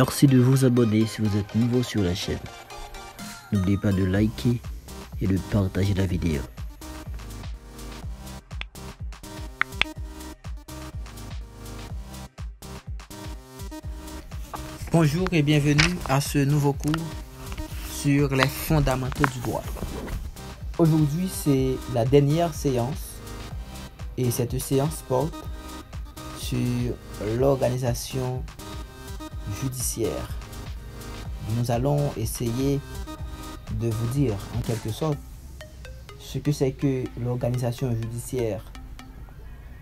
Merci de vous abonner si vous êtes nouveau sur la chaîne. N'oubliez pas de liker et de partager la vidéo. Bonjour et bienvenue à ce nouveau cours sur les fondamentaux du droit. Aujourd'hui, c'est la dernière séance et cette séance porte sur l'organisation judiciaire. Nous allons essayer de vous dire en quelque sorte ce que c'est que l'organisation judiciaire.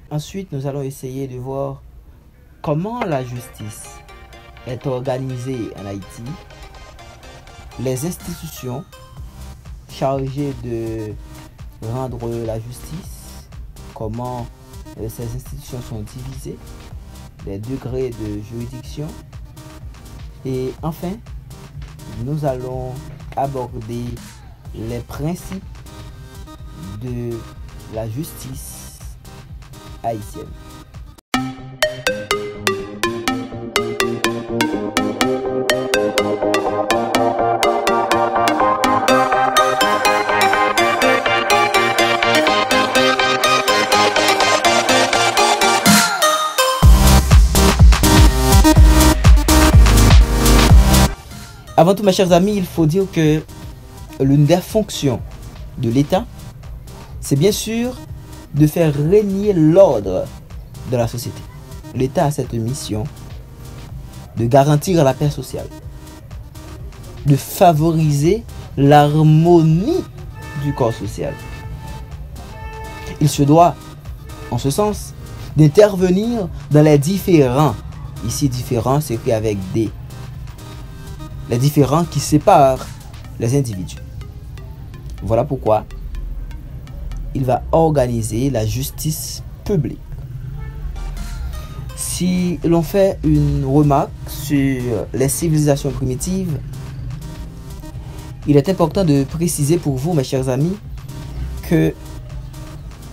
Ensuite, nous allons essayer de voir comment la justice est organisée en Haïti, les institutions chargées de rendre la justice, comment ces institutions sont divisées, les degrés de juridiction, et enfin, nous allons aborder les principes de la justice haïtienne. Avant tout, mes chers amis, il faut dire que l'une des fonctions de l'État, c'est bien sûr de faire régner l'ordre de la société. L'État a cette mission de garantir la paix sociale, de favoriser l'harmonie du corps social. Il se doit, en ce sens, d'intervenir dans les différends. Ici, différents, c'est écrit avec des. Les différends qui séparent les individus. Voilà pourquoi il va organiser la justice publique. Si l'on fait une remarque sur les civilisations primitives, il est important de préciser pour vous, mes chers amis, que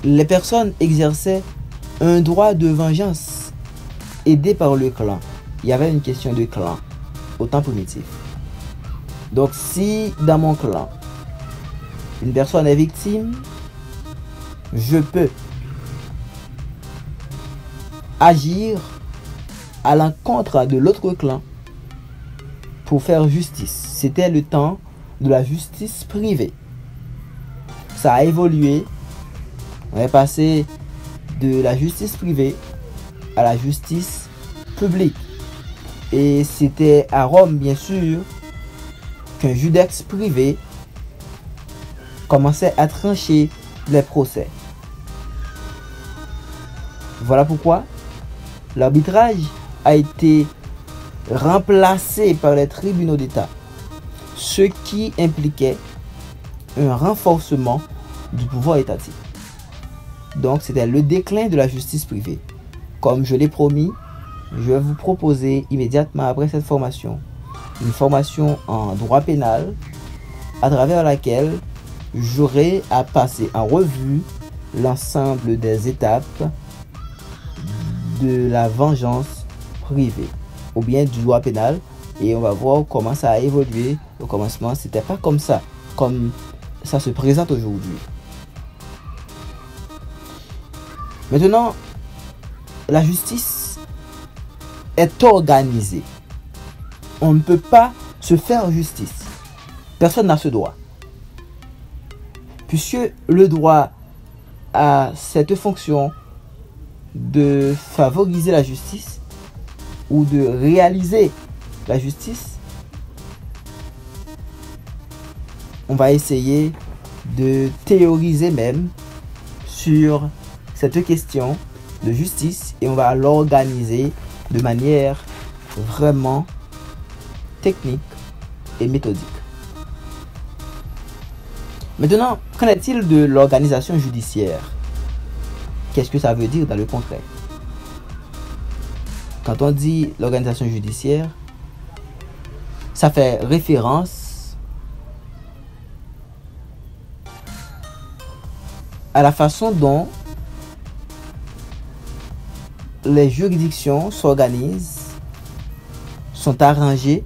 les personnes exerçaient un droit de vengeance aidé par le clan. Il y avait une question de clan au temps primitif. Donc si dans mon clan, une personne est victime, je peux agir à l'encontre de l'autre clan pour faire justice. C'était le temps de la justice privée. Ça a évolué. On est passé de la justice privée à la justice publique. Et c'était à Rome, bien sûr, qu'un judex privé commençait à trancher les procès. Voilà pourquoi l'arbitrage a été remplacé par les tribunaux d'État, ce qui impliquait un renforcement du pouvoir étatique. Donc c'était le déclin de la justice privée. Comme je l'ai promis, je vais vous proposer immédiatement après cette formation une formation en droit pénal à travers laquelle j'aurai à passer en revue l'ensemble des étapes de la vengeance privée ou bien du droit pénal, et on va voir comment ça a évolué. Au commencement, c'était pas comme ça se présente aujourd'hui. Maintenant, la justice est organisée. On ne peut pas se faire justice. Personne n'a ce droit. Puisque le droit a cette fonction de favoriser la justice ou de réaliser la justice, on va essayer de théoriser même sur cette question de justice et on va l'organiser de manière vraiment technique et méthodique. Maintenant, qu'en est-il de l'organisation judiciaire? Qu'est-ce que ça veut dire dans le concret? Quand on dit l'organisation judiciaire, ça fait référence à la façon dont les juridictions s'organisent sont arrangés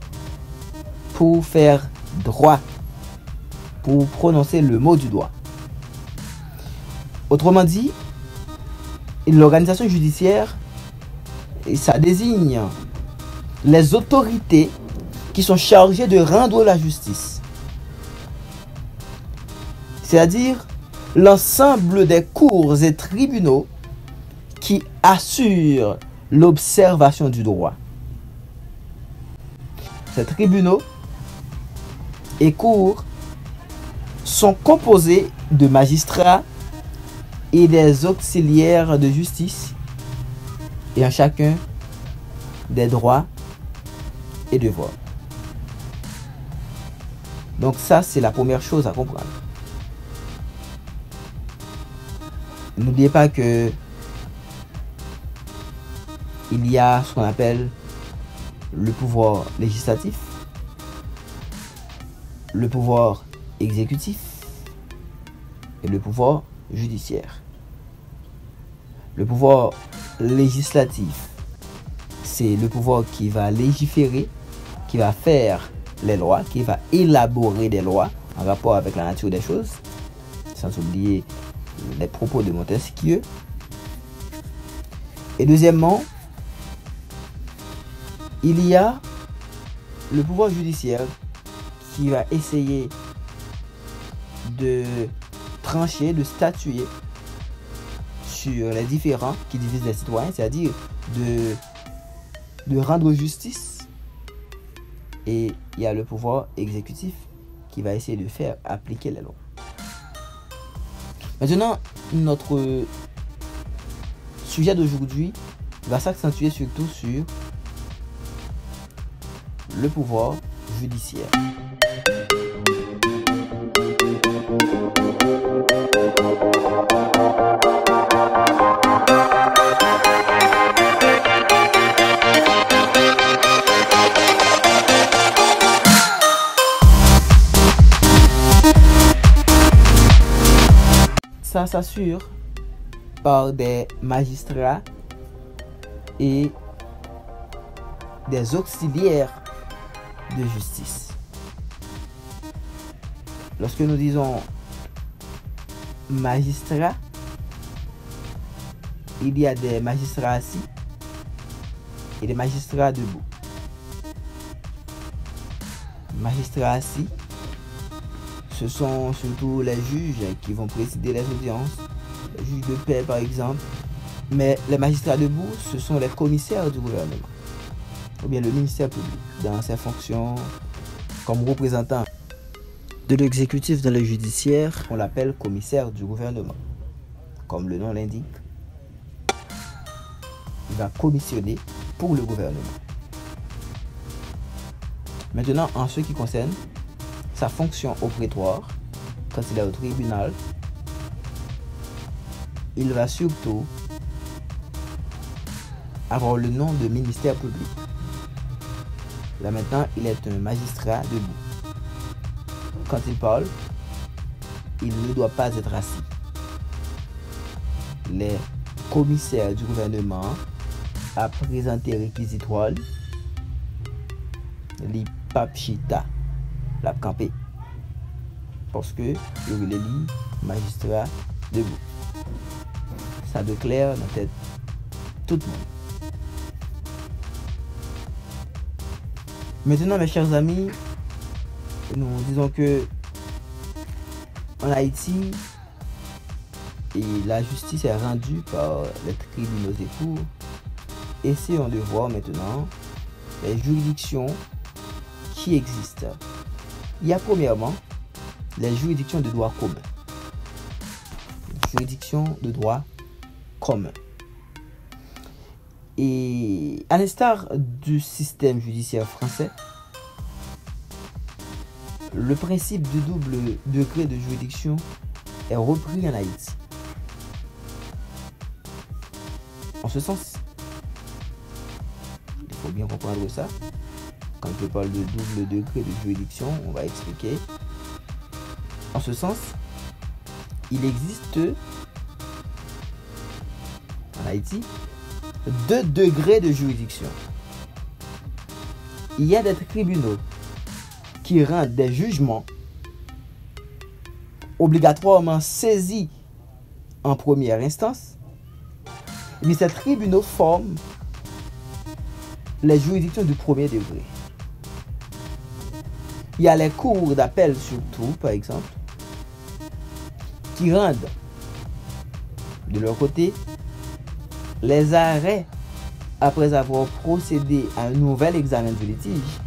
pour faire droit, pour prononcer le mot du droit. Autrement dit, l'organisation judiciaire, ça désigne les autorités qui sont chargées de rendre la justice. C'est-à-dire l'ensemble des cours et tribunaux qui assurent l'observation du droit. Ces tribunaux et cours sont composés de magistrats et des auxiliaires de justice et en chacun des droits et devoirs. Donc ça, c'est la première chose à comprendre. N'oubliez pas que il y a ce qu'on appelle le pouvoir législatif, le pouvoir exécutif et le pouvoir judiciaire. Le pouvoir législatif, c'est le pouvoir qui va légiférer, qui va faire les lois, qui va élaborer des lois en rapport avec la nature des choses, sans oublier les propos de Montesquieu. Et deuxièmement, il y a le pouvoir judiciaire qui va essayer de trancher, de statuer sur les différends qui divisent les citoyens, c'est-à-dire de rendre justice. Et il y a le pouvoir exécutif qui va essayer de faire appliquer les lois. Maintenant, notre sujet d'aujourd'hui va s'accentuer surtout sur le pouvoir judiciaire. Ça s'assure par des magistrats et des auxiliaires de justice. Lorsque nous disons magistrats, il y a des magistrats assis et des magistrats debout. Magistrats assis, ce sont surtout les juges qui vont présider les audiences, les juges de paix par exemple. Mais les magistrats debout, ce sont les commissaires du gouvernement, ou bien le ministère public, dans ses fonctions comme représentant De l'exécutif dans le judiciaire, on l'appelle commissaire du gouvernement. Comme le nom l'indique, il va commissionner pour le gouvernement. Maintenant, en ce qui concerne sa fonction au prétoire, quand il est au tribunal, il va surtout avoir le nom de ministère public. Là maintenant, il est un magistrat debout. Quand il parle, il ne doit pas être assis. Les commissaires du gouvernement a présenté réquisitoire, les papchita, la campé. Parce que je les lis magistrat debout. Ça de clair dans la tête tout le monde. Maintenant, mes chers amis, nous disons que en Haïti, et la justice est rendue par les tribunaux et cours. Essayons de voir maintenant les juridictions qui existent. Il y a premièrement les juridictions de droit commun. Juridictions de droit commun. Et à l'instar du système judiciaire français, le principe du double degré de juridiction est repris en Haïti. En ce sens, il faut bien comprendre ça. Quand je parle de double degré de juridiction, on va expliquer. En ce sens, il existe en Haïti 2 degrés de juridiction. il y a des tribunaux qui rendent des jugements obligatoirement saisis en première instance, mais ces tribunaux forment les juridictions du premier degré. Il y a les cours d'appel surtout, par exemple, qui rendent de leur côté les arrêts après avoir procédé à un nouvel examen du litige.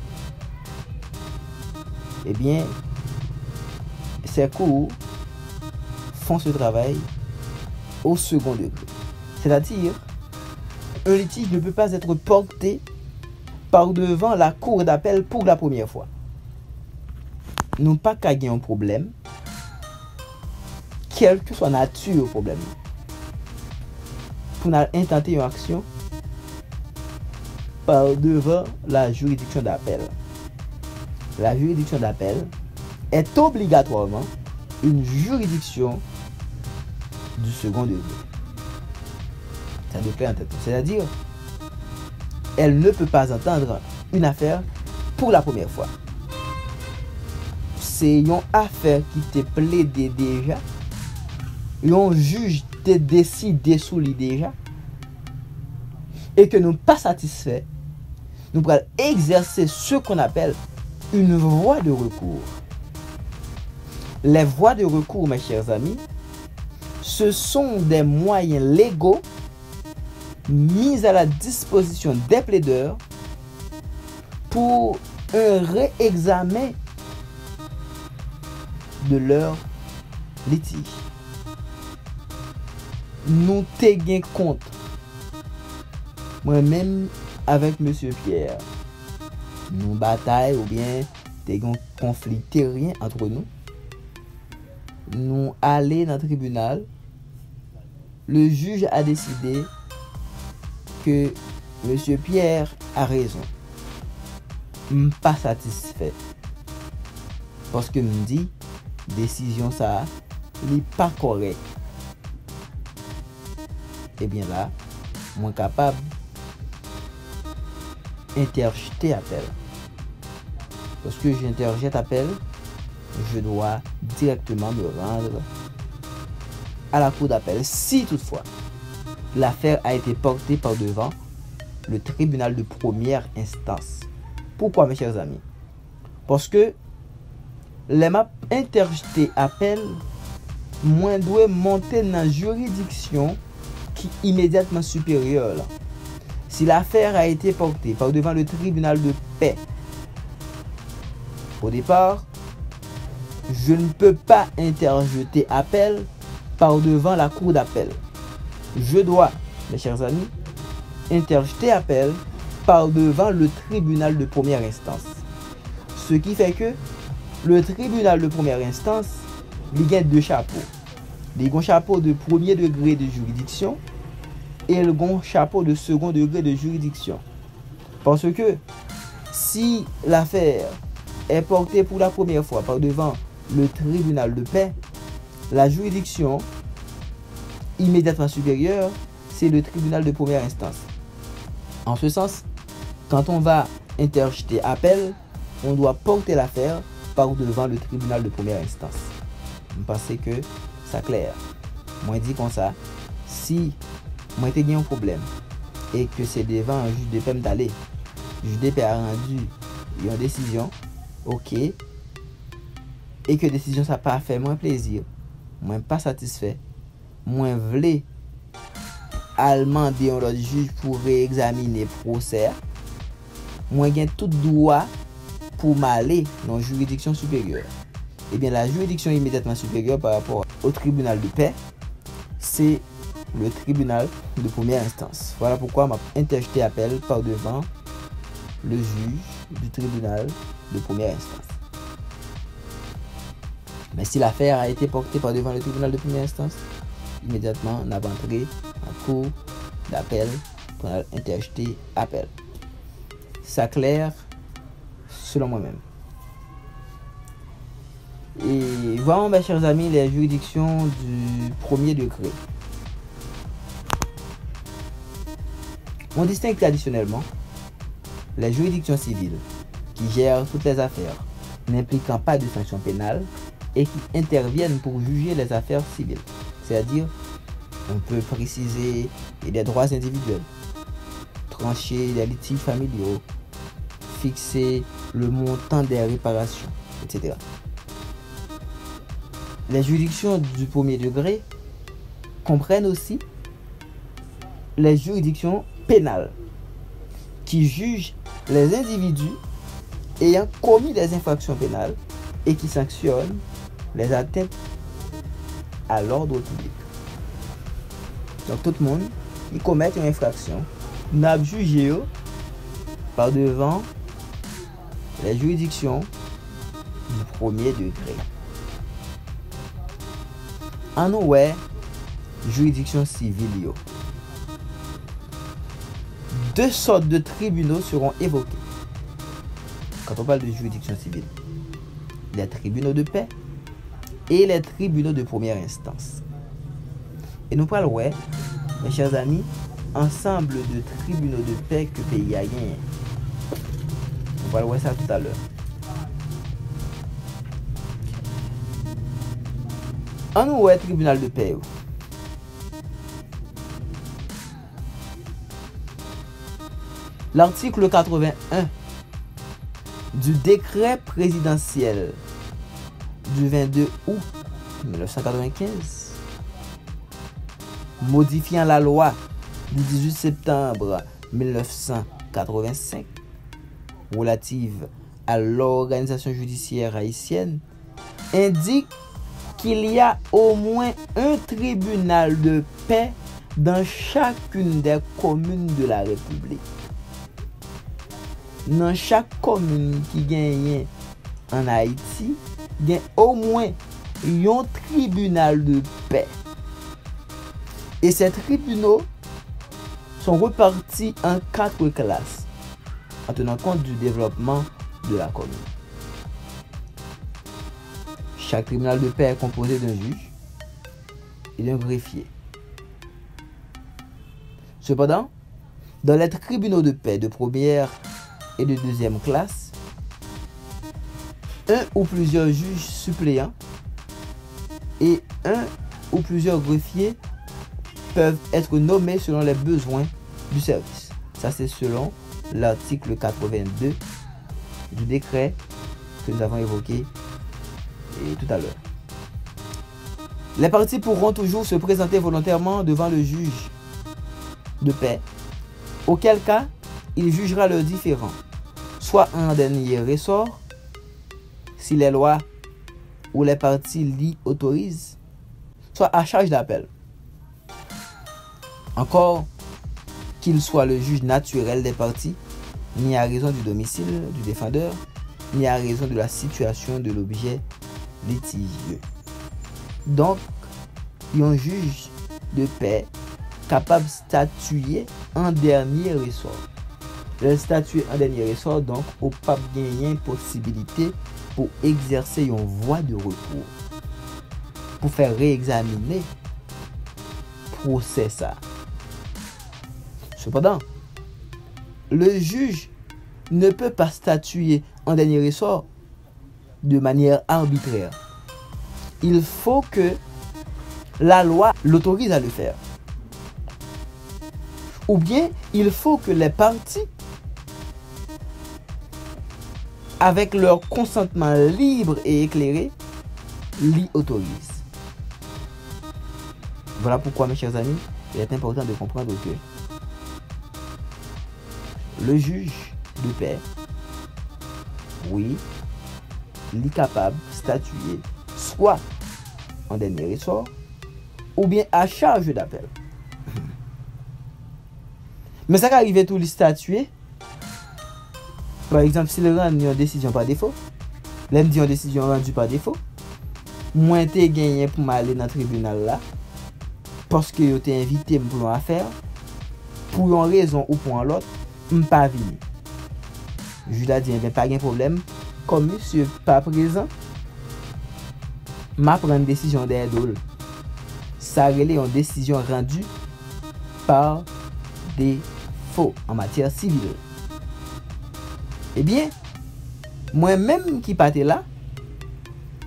Eh bien, ces cours font ce travail au second degré. C'est-à-dire, un litige ne peut pas être porté par devant la cour d'appel pour la première fois. Nous pas qu'à gagner un problème, quelle que soit la nature du problème. Pour intenter une action par devant la juridiction d'appel. La juridiction d'appel est obligatoirement une juridiction du second degré. Ça doit faire en tête. C'est-à-dire, elle ne peut pas entendre une affaire pour la première fois. C'est une affaire qui t'est plaidé déjà. Un juge t'a décidé sous lui déjà. Et que nous pas satisfaits, nous pourrons exercer ce qu'on appelle une voie de recours. Les voies de recours, mes chers amis, ce sont des moyens légaux mis à la disposition des plaideurs pour un réexamen de leur litige. Nous tenons compte, moi-même avec M. Pierre, nous bataille ou bien tenons conflit terrien entre nous. Nous allons dans le tribunal. Le juge a décidé que M. Pierre a raison. Je ne suis pas satisfait. Parce que me dit, décision ça, n'est pas correct. Et bien là, moi capable interjeter appel. Parce que j'interjette appel, je dois directement me rendre à la cour d'appel. Si toutefois l'affaire a été portée par devant le tribunal de première instance. Pourquoi, mes chers amis? Parce que les maps interjetés appel, moi dois monter dans la juridiction qui est immédiatement supérieure. Là. Si l'affaire a été portée par devant le tribunal de paix, au départ, je ne peux pas interjeter appel par devant la cour d'appel. Je dois, mes chers amis, interjeter appel par devant le tribunal de première instance. Ce qui fait que le tribunal de première instance, il a deux chapeaux. Il a un chapeau de premier degré de juridiction et le chapeau de second degré de juridiction. Parce que si l'affaire est portée pour la première fois par devant le tribunal de paix, la juridiction immédiatement supérieure, c'est le tribunal de première instance. En ce sens, quand on va interjeter appel, on doit porter l'affaire par devant le tribunal de première instance. Je pense que c'est clair. Moi, je dis comme ça, si moi j'ai un problème et que c'est devant un juge de paix d'aller, le juge de paix a rendu une décision, ok, et que décision ça pas fait moins plaisir, moi pas satisfait, moi voulais demander à l'autre juge pour réexaminer le procès, moi j'ai tout droit pour m'aller dans la juridiction supérieure. Et bien la juridiction immédiatement supérieure par rapport au tribunal de paix, c'est le tribunal de première instance. Voilà pourquoi m'a interjeté appel par devant le juge du tribunal de première instance. Mais si l'affaire a été portée par devant le tribunal de première instance, immédiatement on a entré en cour d'appel pour interjeter appel. C'est clair selon moi-même. Et voyons, mes chers amis, les juridictions du premier degré. On distingue traditionnellement les juridictions civiles qui gèrent toutes les affaires n'impliquant pas de sanctions pénales et qui interviennent pour juger les affaires civiles. C'est-à-dire, on peut préciser les droits individuels, trancher les litiges familiaux, fixer le montant des réparations, etc. Les juridictions du premier degré comprennent aussi les juridictions pénales qui jugent les individus ayant commis des infractions pénales et qui sanctionnent les atteintes à l'ordre public. Donc tout le monde qui commet une infraction n'a jugé par devant les juridictions du premier degré. En ouè, juridiction civile. Deux sortes de tribunaux seront évoqués quand on parle de juridiction civile. Les tribunaux de paix et les tribunaux de première instance. Et nous parlons, mes chers amis, ensemble de tribunaux de paix que le pays a gagné. On va voir ça tout à l'heure. En nous, tribunal de paix. L'article 81 du décret présidentiel du 22 août 1995 modifiant la loi du 18 septembre 1985 relative à l'organisation judiciaire haïtienne indique qu'il y a au moins un tribunal de paix dans chacune des communes de la République. Dans chaque commune qui gagne en Haïti, il y a au moins un tribunal de paix. Et ces tribunaux sont repartis en 4 classes, en tenant compte du développement de la commune. Chaque tribunal de paix est composé d'un juge et d'un greffier. Cependant, dans les tribunaux de paix de première et de deuxième classe, un ou plusieurs juges suppléants et un ou plusieurs greffiers peuvent être nommés selon les besoins du service. Ça, c'est selon l'article 82 du décret que nous avons évoqué tout à l'heure. Les parties pourront toujours se présenter volontairement devant le juge de paix, auquel cas il jugera leurs différends, soit en dernier ressort, si les lois ou les parties l'y autorisent, soit à charge d'appel. Encore qu'il soit le juge naturel des parties, ni à raison du domicile du défendeur, ni à raison de la situation de l'objet litigieux. Donc, il y a un juge de paix capable de statuer en dernier ressort. Le statuer en dernier ressort, donc, au pas gagner une possibilité pour exercer une voie de recours, pour faire réexaminer procès ça. Cependant, le juge ne peut pas statuer en dernier ressort de manière arbitraire. Il faut que la loi l'autorise à le faire. Ou bien, il faut que les parties, avec leur consentement libre et éclairé, l'y autorisent. Voilà pourquoi, mes chers amis, il est important de comprendre que le juge de paix, oui, il est capable de statuer soit en dernier ressort ou bien à charge d'appel. Mais ça arrive tout le statuer. Par exemple, s'il rend une décision par défaut, l'aime dit une décision rendue par défaut, moi t'ai gagné pour m'aller dans le tribunal là parce que yo t'ai invité pour une affaire, pour une raison ou pour l'autre, m'pas venir. Je lui ai dit, pas de problème, comme monsieur pas présent, m'a prendre une décision d'aide. Ça relève une décision rendue par défaut en matière civile. Eh bien, moi-même qui partais là,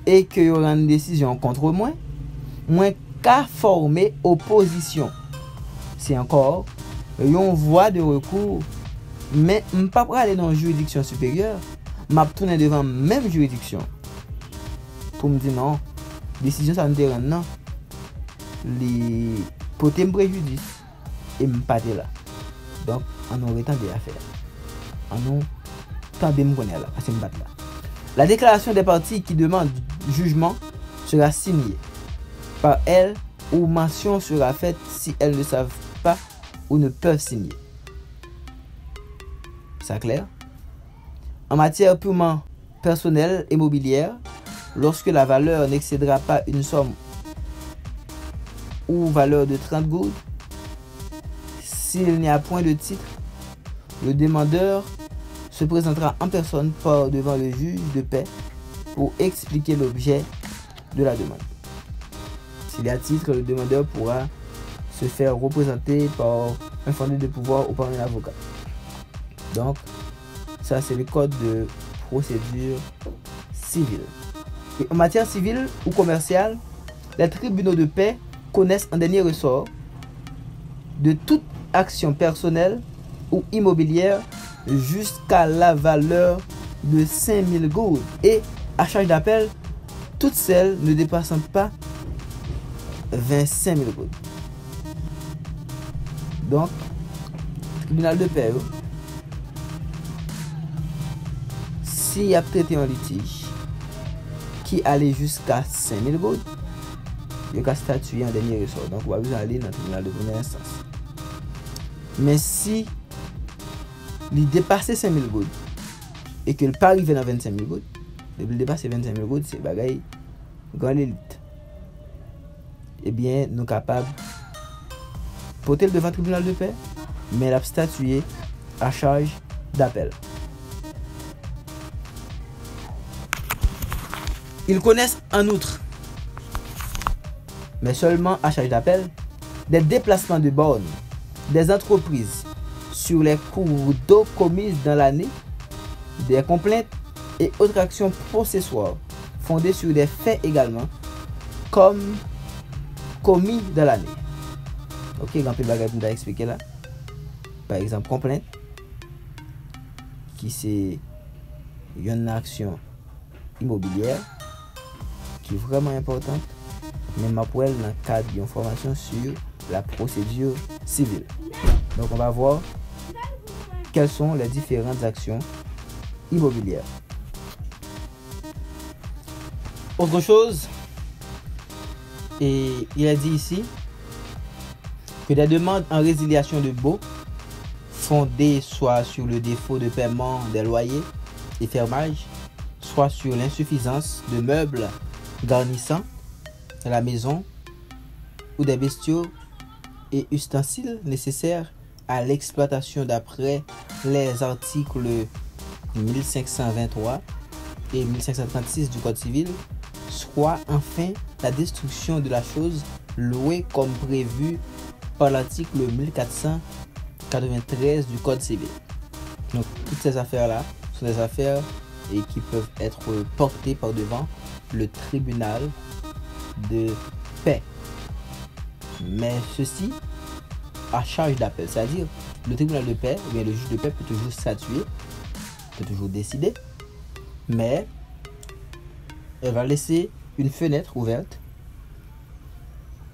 et que y aura une décision contre moi, moi qu'à former opposition. C'est encore une voie de recours, mais je ne peux pas aller dans une juridiction supérieure, je vais tourner devant la même juridiction pour me dire non, décision ça me dérange, non. Les porter un préjudice et me parler là. Donc, on aurait tant à faire. On nous tant de me connaître là, parce que me battre là. La déclaration des parties qui demandent jugement sera signée par elles ou mention sera faite si elles ne savent pas ou ne peuvent signer. C'est clair? En matière purement personnelle et mobilière, lorsque la valeur n'excédera pas une somme ou valeur de 30 gouttes, s'il n'y a point de titre, le demandeur se présentera en personne devant le juge de paix pour expliquer l'objet de la demande. S'il y a titre, le demandeur pourra se faire représenter par un fondé de pouvoir ou par un avocat. Donc, ça c'est le code de procédure civile. Et en matière civile ou commerciale, les tribunaux de paix connaissent en dernier ressort de toute action personnelle ou immobilière jusqu'à la valeur de 5000 gouttes et à charge d'appel, toutes celles ne dépassant pas 25 000 gouttes. Donc, tribunal de paix, s'il y a traité un litige qui allait jusqu'à 5000 gouttes, il y a statué en dernier ressort. Donc, on va vous aller dans le tribunal de première instance. Mais si il dépassait 5000 gouttes et que le pas arrivé dans 25 000 gouttes, il dépasse 25 000 gouttes, c'est bagaille grande élite. Eh bien, nous sommes capables de porter le devant le tribunal de paix, mais la statuer à charge d'appel. Ils connaissent en outre, mais seulement à charge d'appel, des déplacements de bornes des entreprises sur les cours d'eau commises dans l'année, des complaintes et autres actions processoires fondées sur des faits également comme commis dans l'année. Ok, il y a un peu de bagages pour expliquer là. Par exemple, complainte, qui c'est une action immobilière qui est vraiment importante, mais ma pour elle dans le cadre d'une formation sur la procédure civile. Donc on va voir quelles sont les différentes actions immobilières. Autre chose, et il a dit ici que des demandes en résiliation de baux fondées soit sur le défaut de paiement des loyers et fermages, soit sur l'insuffisance de meubles garnissant la maison ou des bestiaux et ustensiles nécessaires à l'exploitation d'après les articles 1523 et 1536 du Code civil, soit enfin la destruction de la chose louée comme prévu par l'article 1493 du Code civil. Donc toutes ces affaires-là sont des affaires qui peuvent être portées par devant le tribunal de paix. Mais ceci à charge d'appel, c'est-à-dire le tribunal de paix ou bien le juge de paix peut toujours statuer, peut toujours décider, mais elle va laisser une fenêtre ouverte,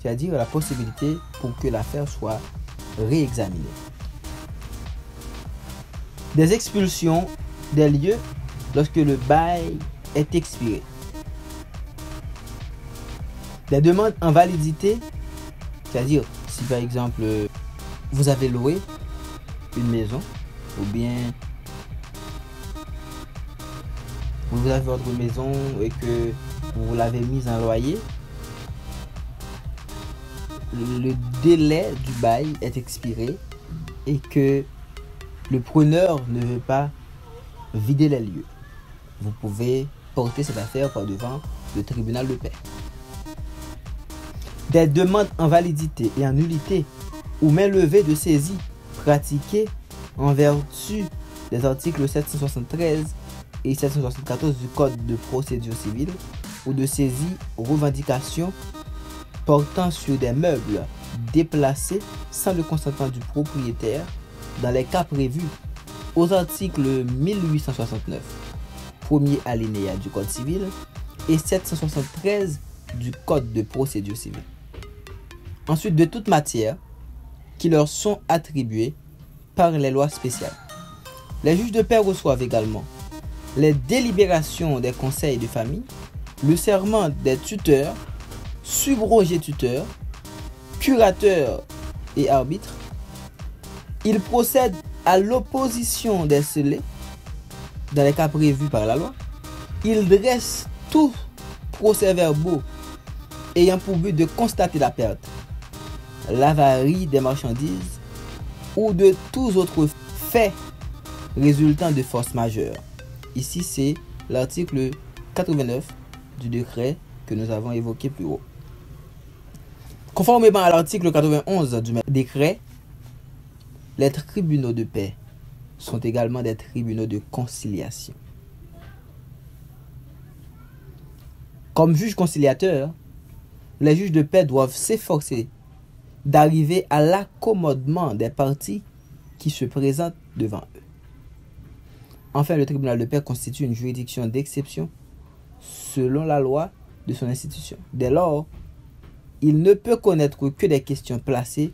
c'est-à-dire la possibilité pour que l'affaire soit réexaminée. Des expulsions des lieux lorsque le bail est expiré. Des demandes en validité, c'est-à-dire si par exemple vous avez loué une maison ou bien vous avez votre maison et que vous l'avez mise en loyer, le délai du bail est expiré et que le preneur ne veut pas vider les lieux. Vous pouvez porter cette affaire par devant le tribunal de paix. Des demandes en validité et en nullité ou main levée de saisie pratiquées en vertu des articles 773 et 774 du Code de procédure civile ou de saisie aux revendications portant sur des meubles déplacés sans le consentement du propriétaire dans les cas prévus aux articles 1869, premier alinéa du Code civil et 773 du Code de procédure civile. Ensuite, de toute matière qui leur sont attribuées par les lois spéciales. Les juges de paix reçoivent également les délibérations des conseils de famille, le serment des tuteurs, subrogés tuteurs, curateurs et arbitres. Ils procèdent à l'opposition des scellés dans les cas prévus par la loi. Ils dressent tous procès-verbaux ayant pour but de constater la perte, l'avarie des marchandises ou de tous autres faits résultant de force majeure. Ici, c'est l'article 89 du décret que nous avons évoqué plus haut. Conformément à l'article 91 du décret, les tribunaux de paix sont également des tribunaux de conciliation. Comme juges conciliateurs, les juges de paix doivent s'efforcer d'arriver à l'accommodement des parties qui se présentent devant eux. Enfin, le tribunal de paix constitue une juridiction d'exception selon la loi de son institution. Dès lors, il ne peut connaître que des questions placées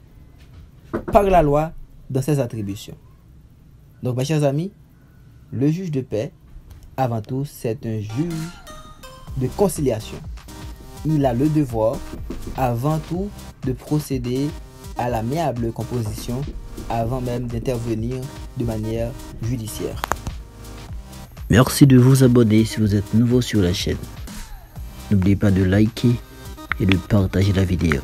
par la loi dans ses attributions. Donc, mes chers amis, le juge de paix, avant tout, c'est un juge de conciliation. Il a le devoir, avant tout, de procéder à l'amiable composition avant même d'intervenir de manière judiciaire. Merci de vous abonner si vous êtes nouveau sur la chaîne. N'oubliez pas de liker et de partager la vidéo.